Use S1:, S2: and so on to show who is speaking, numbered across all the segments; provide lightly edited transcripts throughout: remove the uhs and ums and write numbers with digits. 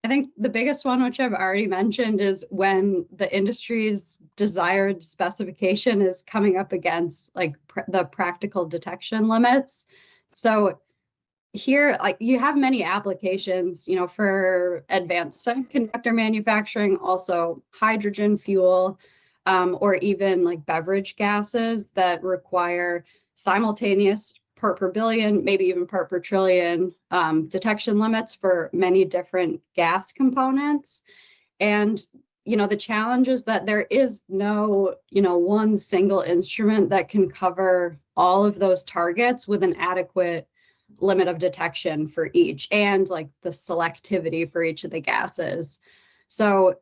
S1: I think the biggest one, which I've already mentioned, is when the industry's desired specification is coming up against like the practical detection limits. So here, like you have many applications, for advanced semiconductor manufacturing, also hydrogen fuel, or even like beverage gases that require simultaneous part per billion, maybe even part per trillion detection limits for many different gas components. And, the challenge is that there is no, one single instrument that can cover all of those targets with an adequate limit of detection for each and like the selectivity for each of the gases. So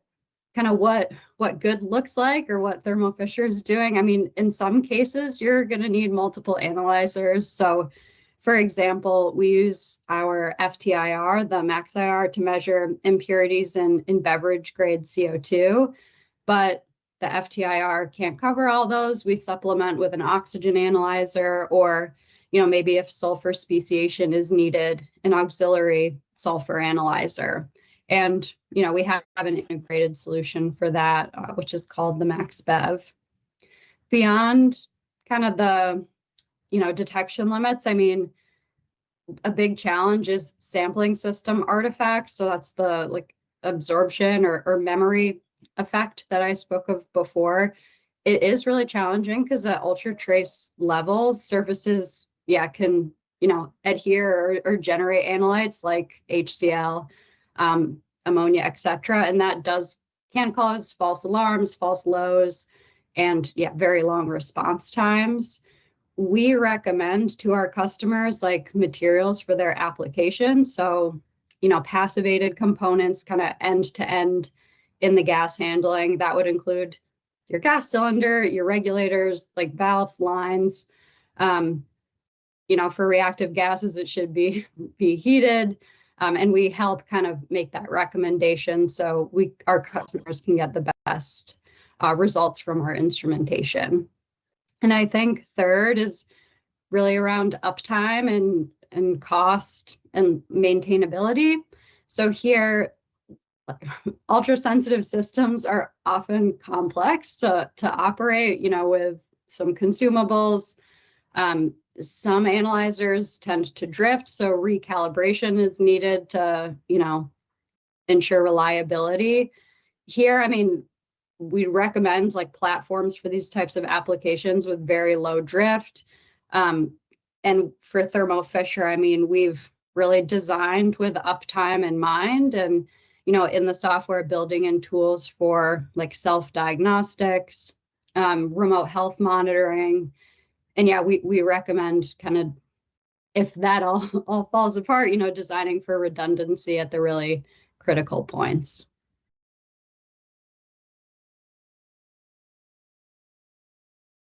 S1: kind of what good looks like or what Thermo Fisher is doing. I mean, in some cases, you're going to need multiple analyzers. So for example, we use our FTIR, the MaxIR, to measure impurities in beverage grade CO2, but the FTIR can't cover all those. We supplement with an oxygen analyzer, or maybe if sulfur speciation is needed, an auxiliary sulfur analyzer. And, we have an integrated solution for that, which is called the MaxBev. Beyond kind of the, detection limits, I mean, a big challenge is sampling system artifacts. So that's the like absorption or memory effect that I spoke of before. It is really challenging because at ultra trace levels, surfaces, can, adhere or generate analytes like HCl, ammonia, etc. And that can cause false alarms, false lows, and very long response times. We recommend to our customers like materials for their application. So, passivated components kind of end to end in the gas handling. That would include your gas cylinder, your regulators, like valves, lines. For reactive gases, it should be heated. And we help kind of make that recommendation so our customers can get the best results from our instrumentation. And I think third is really around uptime and cost and maintainability. So here, ultra sensitive systems are often complex to operate, with some consumables. Some analyzers tend to drift, so recalibration is needed to, ensure reliability. Here, I mean, we recommend like platforms for these types of applications with very low drift. And for Thermo Fisher, I mean, we've really designed with uptime in mind, and, in the software, building in tools for like self-diagnostics, remote health monitoring. And we recommend kind of, if that all falls apart, designing for redundancy at the really critical points.